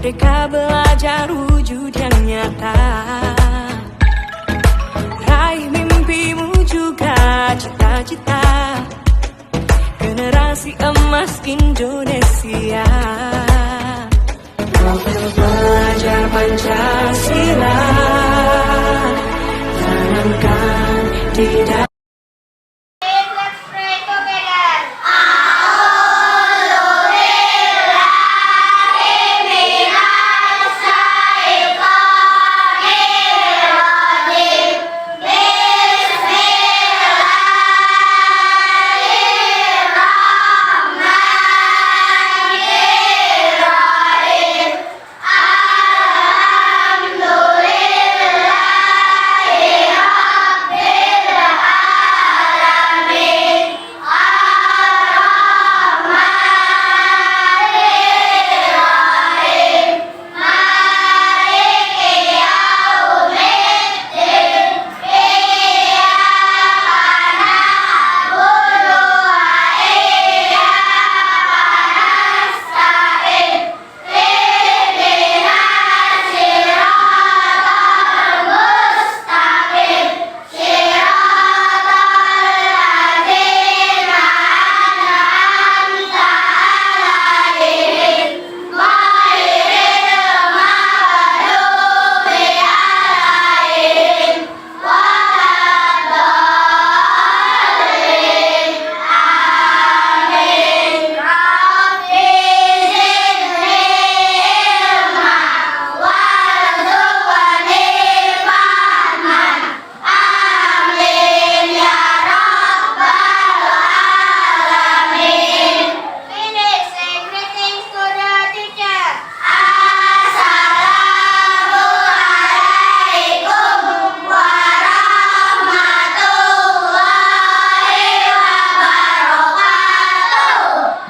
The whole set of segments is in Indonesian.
Merdeka belajar wujud yang nyata, raih mimpimu juga cita-cita, generasi emas Indonesia. Novel belajar Pancasila, tanamkan di dalam.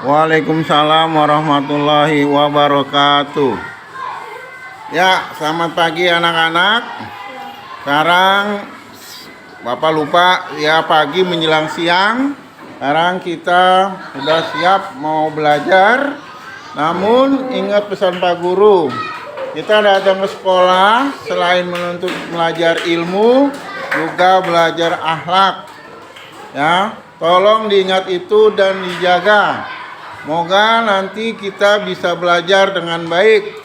Waalaikumsalam warahmatullahi wabarakatuh. Ya, selamat pagi anak-anak. Sekarang Bapak lupa ya, pagi menjelang siang. Sekarang kita sudah siap mau belajar. Namun ingat pesan Pak Guru, kita datang ke sekolah selain menuntut belajar ilmu, juga belajar akhlak. Ya, tolong diingat itu dan dijaga. Semoga nanti kita bisa belajar dengan baik.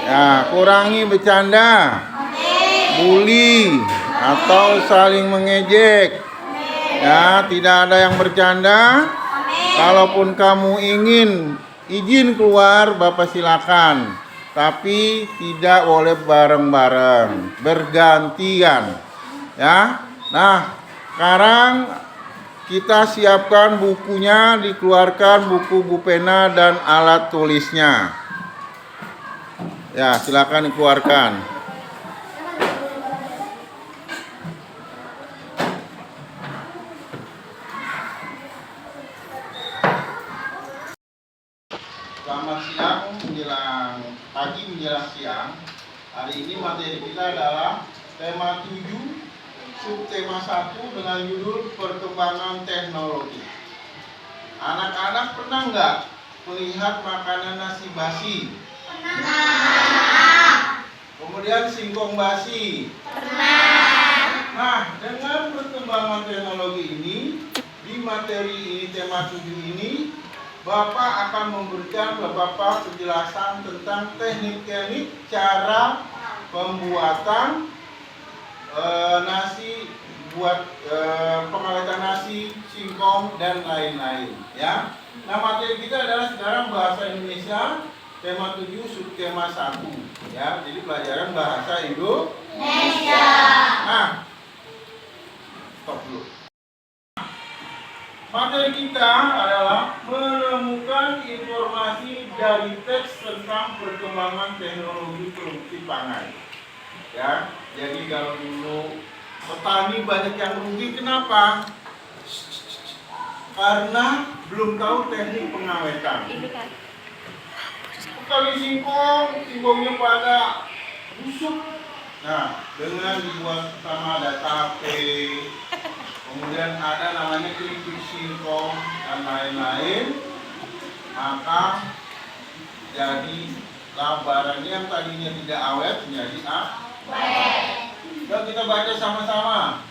Ya, kurangi bercanda, bully, atau saling mengejek. Ya, tidak ada yang bercanda. Kalaupun kamu ingin izin keluar, Bapak silakan. Tapi tidak boleh bareng-bareng, bergantian. Ya. Nah, sekarang kita siapkan bukunya, dikeluarkan buku, pena, dan alat tulisnya. Ya, silakan dikeluarkan. Selamat siang menjelang pagi menjelang siang. Hari ini materi kita adalah tema 7. Subtema 1 dengan judul perkembangan teknologi. Anak-anak pernah nggak melihat makanan nasi basi? Pernah. Kemudian singkong basi? Pernah. Nah, dengan perkembangan teknologi ini, di materi ini, tema 7 ini, Bapak akan memberikan beberapa penjelasan tentang teknik-teknik cara pembuatan nasi, buat pengawetan nasi, singkong, dan lain-lain. Ya. Nah, materi kita adalah sekarang bahasa Indonesia, tema 7, subtema 1. Ya, jadi pelajaran bahasa Indonesia. Nah, stop dulu. Materi kita adalah menemukan informasi dari teks tentang perkembangan teknologi produksi pangan. Ya, jadi kalau dulu petani banyak yang rugi, kenapa? Karena belum tahu teknik pengawetan. Kali singkongnya pada busuk. Nah, dengan dibuat pertama ada tape, kemudian ada namanya keripik singkong dan lain-lain, maka jadi barangnya yang tadinya tidak awet menjadi awet. Yuk kita baca sama-sama.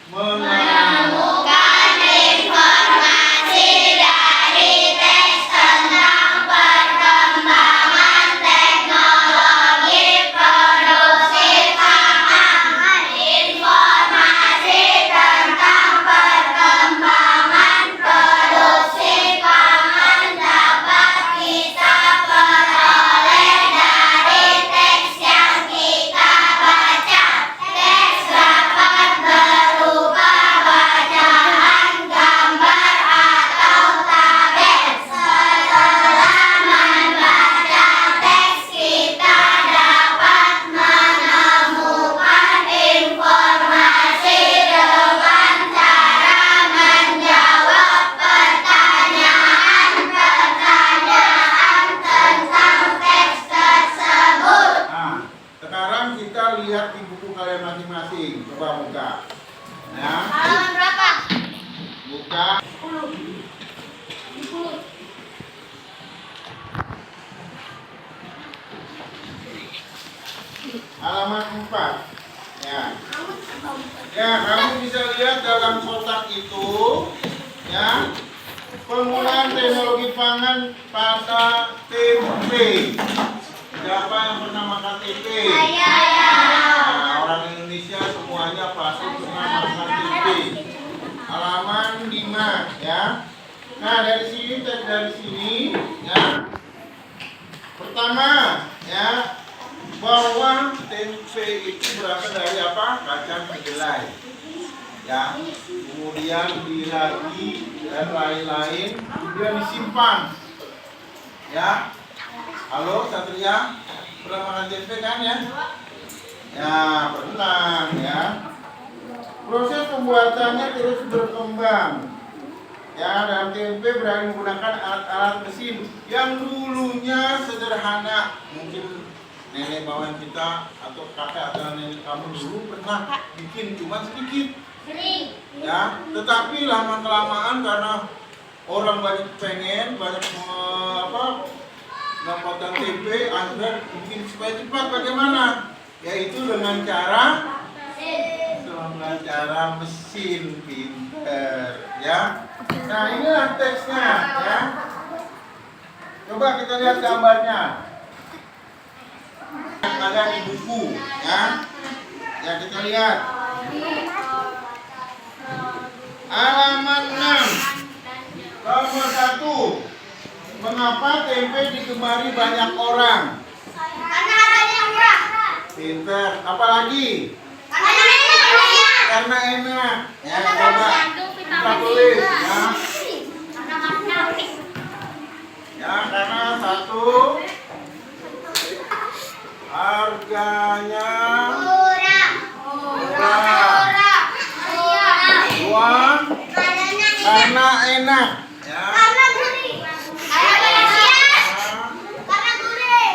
Menemukan informasi dari teks tentang perkembangan teknologi produksi pangan. Informasi tentang perkembangan produksi pangan dapat kita peroleh dari teks yang kita baca. Teks dapat berupa bacaan, gambar, atau tabel. Setelah membaca teks, kita dapat menemukan informasi dengan cara menjawab pertanyaan-pertanyaan tentang teks tersebut. Nah, sekarang kita lihat di buku kalian masing-masing. Coba buka. Ya, Halaman berapa? buka. Halaman 4. Ya. Ya, kamu bisa lihat dalam kotak itu, ya, penggunaan teknologi pangan pada tempe. Siapa yang pernah makan tempe? Nah, orang Indonesia semuanya pasti pernah makan tempe. Halaman 5, ya. Nah, dari sini, teks dari sini, ya. Pertama, ya, bahwa tempe itu berasal dari apa? Kacang kedelai. Ya. Kemudian diragi dan lain-lain, kemudian disimpan. Ya. Halo Satria, pernah makan tempe kan ya? Ya, pernah ya. Proses pembuatannya terus berkembang. Ya, dalam tempe berani menggunakan alat-alat mesin yang dulunya sederhana. Mungkin nenek bawaan kita atau kakek atau nenek kamu dulu pernah bikin cuma sedikit. Ya, tetapi lama kelamaan karena orang banyak pengen, banyak mendapatkan tempe, akhirnya bikin supaya cepat bagaimana? Yaitu dengan cara mesin pinter, ya. Nah, inilah teksnya, ya. Coba kita lihat gambarnya. Yang ada di buku, ya. Ya, kita lihat. Halaman 6. Nomor 1. Mengapa tempe digemari banyak orang? Karena harganya murah. Pinter. Apalagi? Karena enak. Ya, coba kita tulis. Ya. Ya, karena 1. Harganya Murah. 2. Karena enak. Ya. Karena gurih. Karena gurih.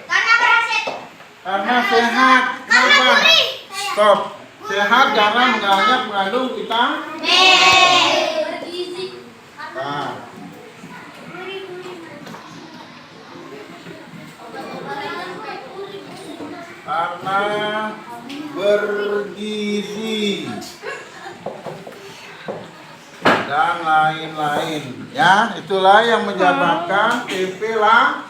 Karena berhasil. Karena sehat. Karena Kenapa? gurih. Stop. Sehat karena banyak mengandung vitamin. Bergizi. Nah. Karena bergizi dan lain-lain, ya. Itulah yang menyebabkan tempe laku.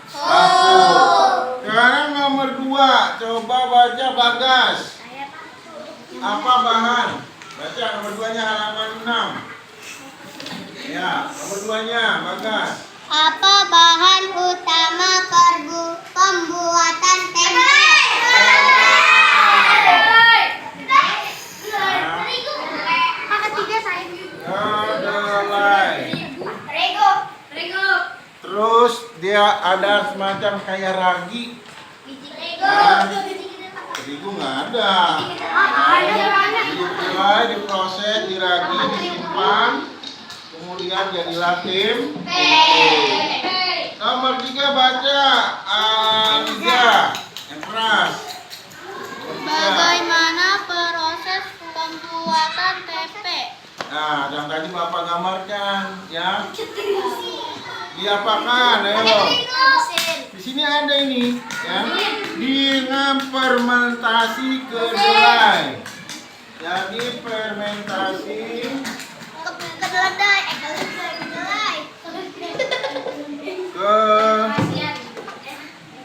Sekarang nomor 2, coba baca Bagas. Apa bahan? Baca nomor 2-nya halaman 6. Ya, nomor 2-nya Bagas. Apa bahan utama pembuatan tempe? Kedelai. Terus dia ada semacam kayak ragi. Terigu nggak ada. Kedelai diproses, diragi, disimpan, kemudian jadilah tempe. Nomor 3 baca Aliza yang keras. Bagaimana proses pembuatan tempe? Nah, yang tadi Bapak gambarkan, ya. Diapakan, ayo. Di sini ada ini, ya. Dengan fermentasi kedelai. Jadi fermentasi Kedelai.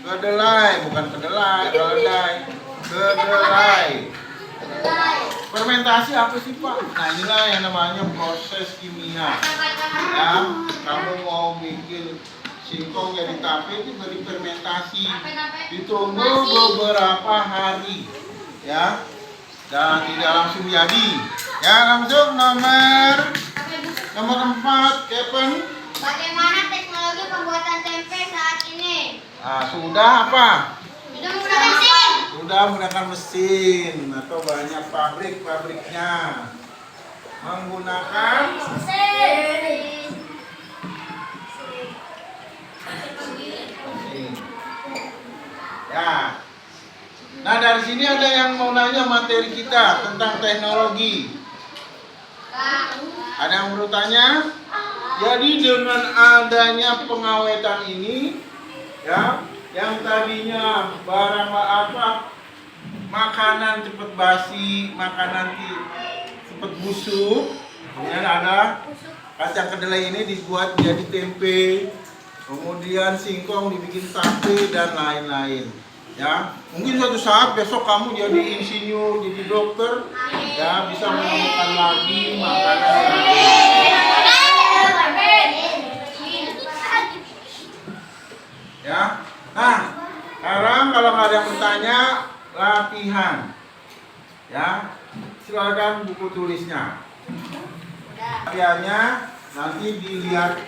kedelai, bukan kedelai, kedelai. Kedelai. Fermentasi apa sih Pak? Nah inilah yang namanya proses kimia. Ya, kamu mau bikin singkong jadi tape itu dari fermentasi. Ditunggu beberapa hari, ya, dan tidak langsung jadi. Ya, langsung nomor 4, Kevin. Bagaimana teknologi pembuatan tempe saat ini? Nah, sudah apa? Sudah menggunakan mesin. Sudah menggunakan mesin atau banyak pabrik-pabriknya menggunakan Mesin. mesin. Ya. Nah, dari sini ada yang mau nanya materi kita tentang teknologi. Ada yang bertanya? Jadi dengan adanya pengawetan ini, ya, yang tadinya barang apa, makanan cepat basi, makanan cepat busuk, kemudian ada kacang kedelai ini dibuat jadi tempe, kemudian singkong dibikin tape dan lain-lain. Ya, mungkin suatu saat besok kamu jadi insinyur, jadi dokter, ya bisa menemukan lagi makanan lain. Ya, nah sekarang kalau nggak ada yang bertanya, latihan. Ya, silakan buku tulisnya. Latihannya nanti dilihat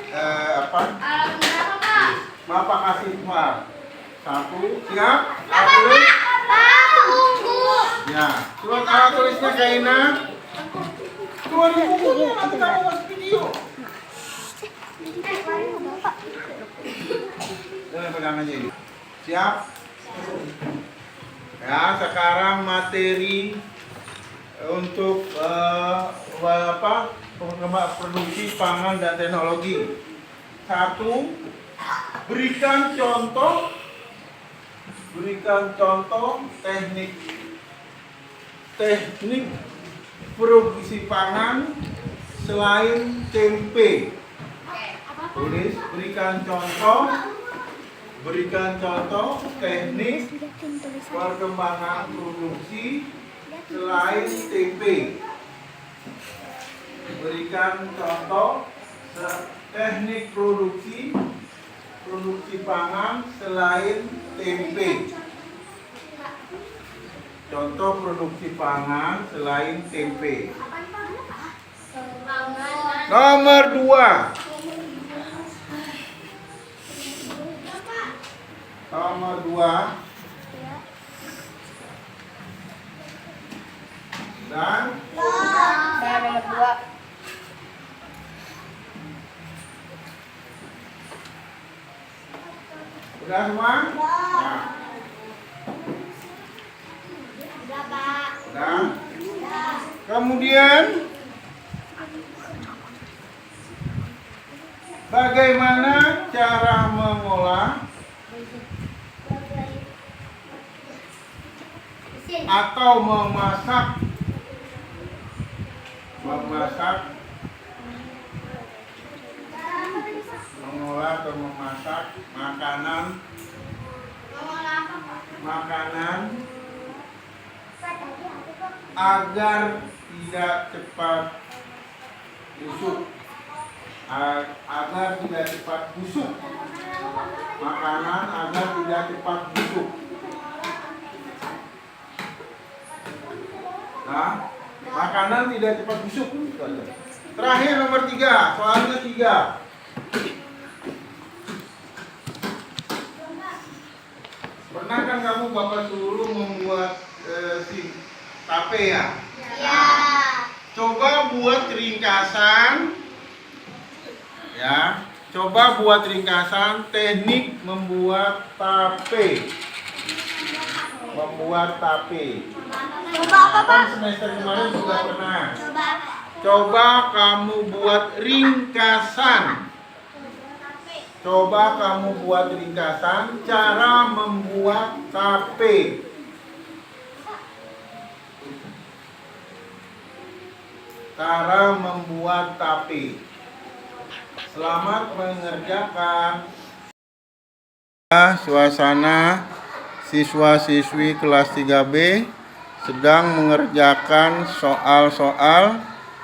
Bapak kasih keluar. 1, siap? Alat tulis? Ya, surat alat tulisnya Kaina. Keluar di bukunya, nanti kamu buat video. Jangan pegang aja ini. Siap? Ya, sekarang materi untuk produksi pangan dan teknologi. 1, berikan contoh teknik produksi pangan selain tempe. Tulis, berikan contoh teknik perkembangan produksi selain tempe. Berikan contoh teknik produksi pangan selain tempe. Contoh produksi pangan selain tempe. Nomor 2. Dan Nomor 2. udah semua? Nah. Udah. Kemudian bagaimana cara mengolah atau memasak makanan agar tidak cepat busuk. Makanan agar tidak cepat busuk. Nah, makanan tidak cepat busuk. Terakhir nomor 3, soalnya 3. Pernah kan kamu Bapak suruh membuat tape ya? Ya. Coba buat ringkasan. Ya, coba buat ringkasan teknik membuat tape. Kan semester kemarin juga pernah. Coba kamu buat ringkasan. Coba kamu buat ringkasan cara membuat tape. Cara membuat tape. Selamat mengerjakan. Suasana siswa-siswi kelas 3B sedang mengerjakan soal-soal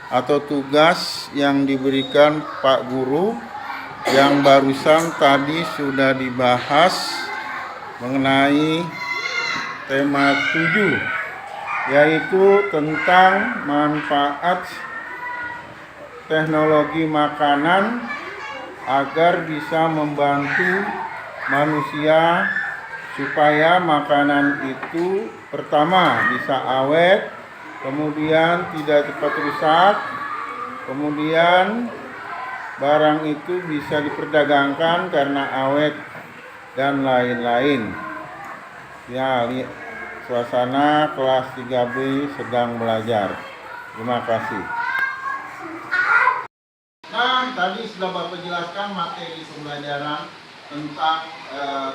atau tugas yang diberikan Pak Guru yang barusan tadi sudah dibahas mengenai tema 7, yaitu tentang manfaat teknologi makanan agar bisa membantu manusia supaya makanan itu pertama bisa awet, kemudian tidak cepat rusak, kemudian barang itu bisa diperdagangkan karena awet dan lain-lain. Ya, lihat suasana kelas 3B sedang belajar. Terima kasih. Nah, tadi sudah Bapak jelaskan materi pembelajaran tentang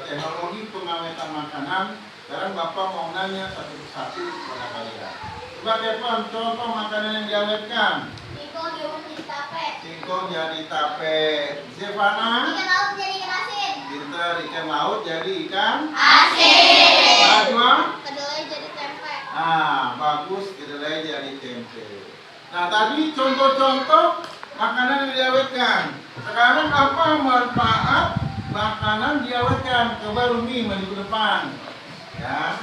teknologi pengawetan makanan. Sekarang Bapak mau nanya satu persatu kepada kalian. Coba Kevin, contoh makanan yang diawetkan. Singkong direbus jadi tape. Singkong jadi tape. Zevana? Ikan laut jadi ikan asin. Pinter, ikan laut jadi ikan Asin. Najwa? Kedelai jadi tempe. Nah, bagus, kedelai jadi tempe. Nah, tadi contoh-contoh makanan yang diawetkan. Sekarang apa manfaat makanan diawetkan? Coba Rumi maju ke depan. Ya.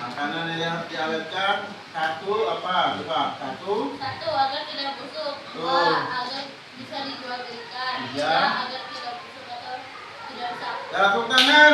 Makanan yang diawetkan satu apa? Coba satu. Satu, agar tidak busuk. Tuh. Dua, agar bisa dijual belikan. Tiga. Agar tidak busuk atau tidak rusak. Tepuk tangan.